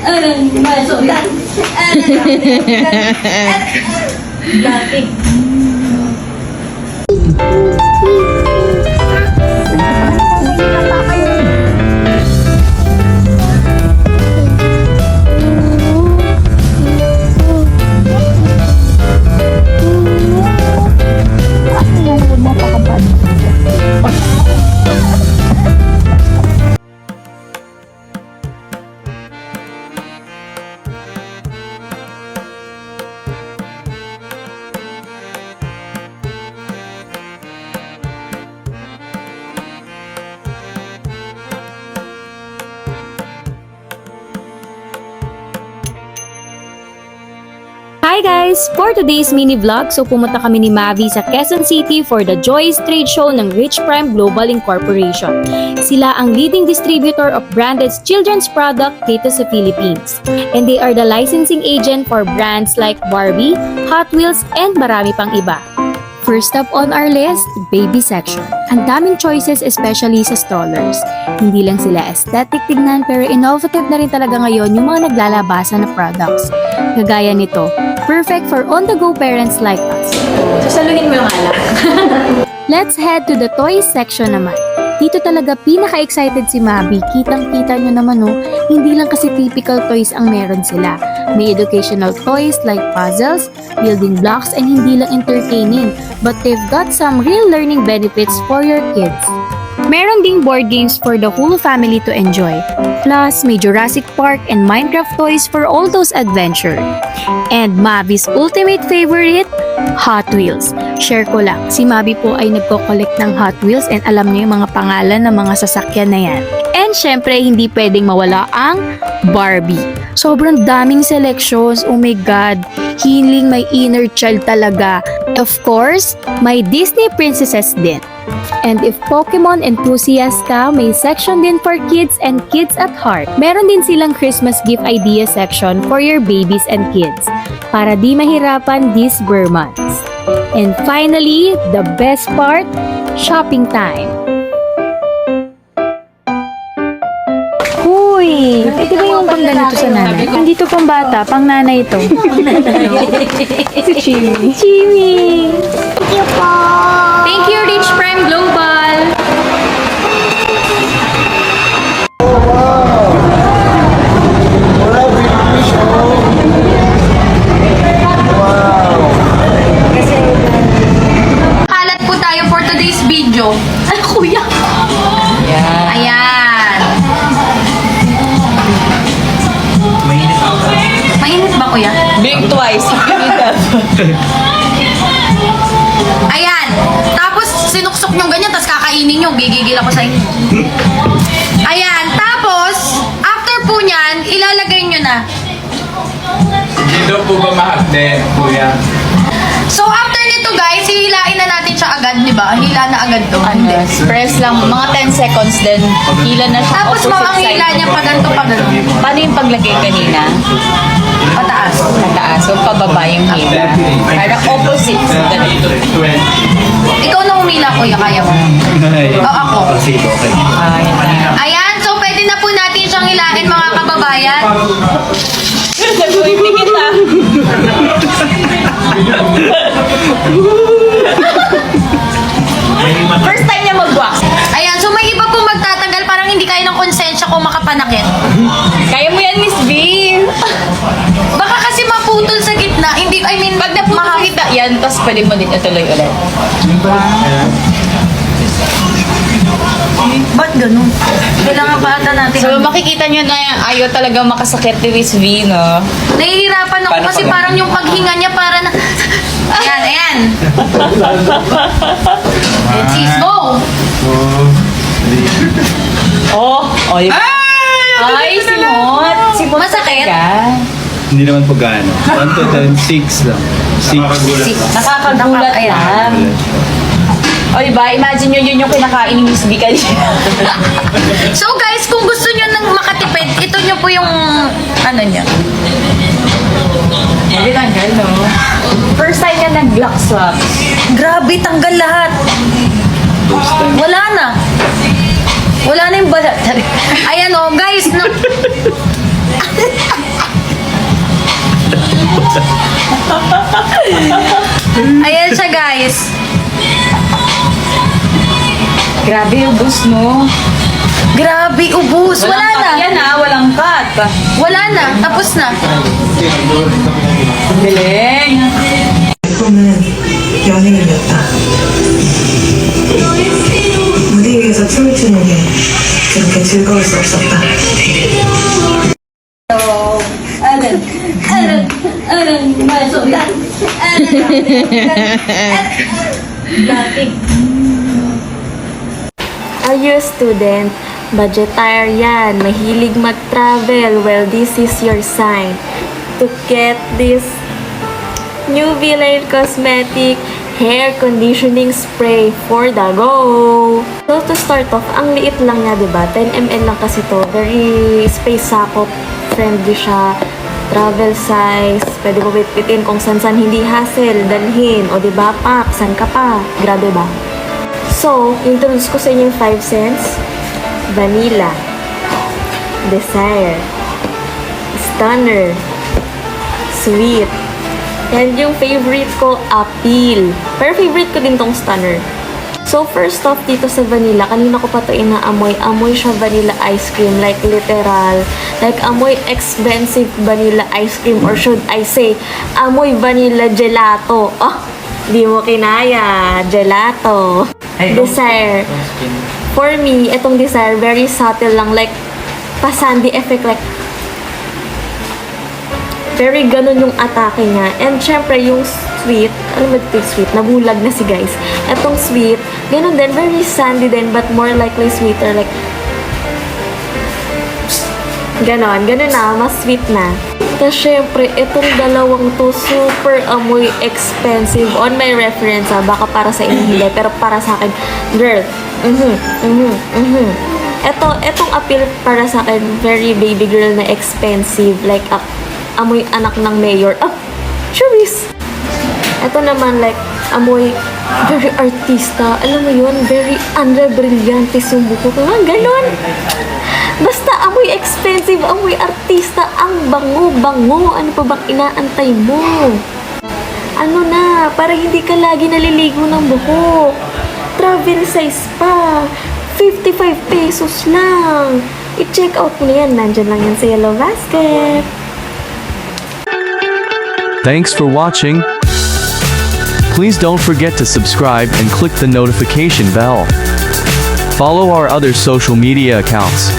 Masulat. Dati. Hi guys! For today's mini vlog, pumunta kami ni Mavi sa Quezon City for the Joyce Trade Show ng Rich Prime Global Incorporation. Sila ang leading distributor of branded children's product dito sa Philippines. And they are the licensing agent for brands like Barbie, Hot Wheels, and marami pang iba. First up on our list, baby section. Ang daming choices especially sa strollers. Hindi lang sila aesthetic tignan pero innovative na rin talaga ngayon yung mga naglalabasan na products. Kagaya nito, perfect for on-the-go parents like us. Sasaluhin mo yung alak. Let's head to the toys section naman. Dito talaga pinaka-excited si Mabi. Kitang-kita nyo naman hindi lang kasi typical toys ang meron sila. May educational toys like puzzles, building blocks, and hindi lang entertaining, but they've got some real learning benefits for your kids. Meron ding board games for the whole family to enjoy. Plus, may Jurassic Park and Minecraft toys for all those adventure. And Mavi's ultimate favorite, Hot Wheels. Share ko lang, si Mavi po ay nagko-collect ng Hot Wheels and alam niyo yung mga pangalan ng mga sasakyan na yan. And syempre, hindi pwedeng mawala ang Barbie. Sobrang daming selections, oh my god, healing my inner child talaga. Of course, may Disney princesses din. And if Pokemon enthusiast ka, may section din for kids and kids at heart. Meron din silang Christmas gift idea section for your babies and kids para di mahirapan this Burr months. And finally, the best part, shopping time. Uy, ito ba yung pang ganito sa nanay? Andito pang bata, pang nanay ito. Si Chimi. Chimi! Thank you po. Thank you, Rich Prime Global! Kalat po tayo for today's video. Ay, kuya. Ayan. Mainit ba, kuya? Big twice. Ayan. Tapos, sinuksok nyo ganyan, tapos kakainin nyo. Gigigil ako sa inyo. Ayan. Tapos, after po nyan, ilalagay nyo na. Hindi daw po ba mahagden, kuya? So, after nito, guys, hihilain na natin siya agad, di ba? Hila na agad to. Hindi. Press lang, mga 10 seconds din. Hila na siya. Tapos, opposite ang hila side. niya pa ganito, pa ganito. Paano yung paglagay kanina? Pataas. Mataas. So, pababa yung hila. Parang opposite. Ganito. Ikaw na humila, kuya. Kaya mo. O, ako. Ayan. So, pwede na po natin siyang hilain, mga kababayan. Nag-waiting kita. First time niya mag-wax. Ayan. So, may iba po magtatagal. Parang hindi kayo ng konsensya kung makapanakit. Kaya mo yan, Miss B. Baka kasi maputol sa gitna. Hindi, I mean, Pag napupukita yan, tapos pwede mo din ituloy ulit. Ba't ganun? Kailangan pa ata natin. So, makikita nyo na ayaw talaga makasakit ni Miss V, no? Nahihirapan ako Paano kasi pag- parang yung paghinga niya para na... Ayan, ayan. Ayan, sis, go! Oh, ay! Ay, simot! Simot Masakit? talaga. Hindi naman po gaano. 1 to 10, 6 lang. 6. Nakakagulat Ayan. lang. O diba, imagine nyo yun yung kinakain ni Miss B kanina. So guys, kung gusto nyo nang makatipid, ito nyo po yung ano niya. Hindi tanggal, no? First time niya nag-block swap. Grabe, tanggal lahat. Wala na. Wala na yung balat. Ayan o, guys. Grabe, ubus, no? Grabe, ubus. Wala Walang na. cut yan, walang cut. Wala na. Tapos na. Galing. 꿈은 연예인이었다. 무대 위에서 춤을 추는 게 그렇게 즐거울 수 없었다. Are you a student? Budgetarian, mahilig mag-travel. Well, this is your sign to get this New Villain Cosmetic Hair Conditioning Spray for the go! So, to start off, ang liit lang niya, diba? 10 ml lang kasi to. Very space sakop. Friendly siya. Travel size. Pwede mo bitbitin kung san-san hindi hassle. Dalhin. O, diba? Pak, san ka pa? Grabe ba? So, introduce ko sa inyo yung 5 cents. Vanilla. Desire. Stunner. Sweet. And yung favorite ko, Appeal. Pero favorite ko din tong Stunner. So, first off, dito sa vanilla, kanina ko pa ito inaamoy. Amoy siya vanilla ice cream. Like, literal. Like, amoy expensive vanilla ice cream. Or should I say, amoy vanilla gelato. Oh, di mo kinaya. Gelato. Desire. For me, itong Desire, very subtle lang. Like, pa-sandy effect. Like, very ganun yung atake niya. And syempre, yung sweet, ano ba ito yung sweet? Nabulag na si guys. Etong sweet, ganun din, very sandy din, but more likely sweeter. Like, ganon na, mas sweet na. Tapos syempre, itong dalawang to, super amoy expensive. On my reference, baka para sa inyo hindi, pero para sa akin, girl, Etong Appeal para sa akin, very baby girl na expensive. Like, amoy anak ng mayor. Churis! Ito naman, like, amoy very artista. Alam mo yun, very Andrea Brillantes yung buko ko. Ganon! Basta amoy expensive, amoy artista, ang bango-bango. Ano pa bang inaantay mo? Ano na, para hindi ka lagi naliligo ng buhok. Travel size pa. 55 pesos lang. I-check out mo na yan. Nandyan lang yan sa Yellow Basket. Thanks for watching. Please don't forget to subscribe and click the notification bell. Follow our other social media accounts.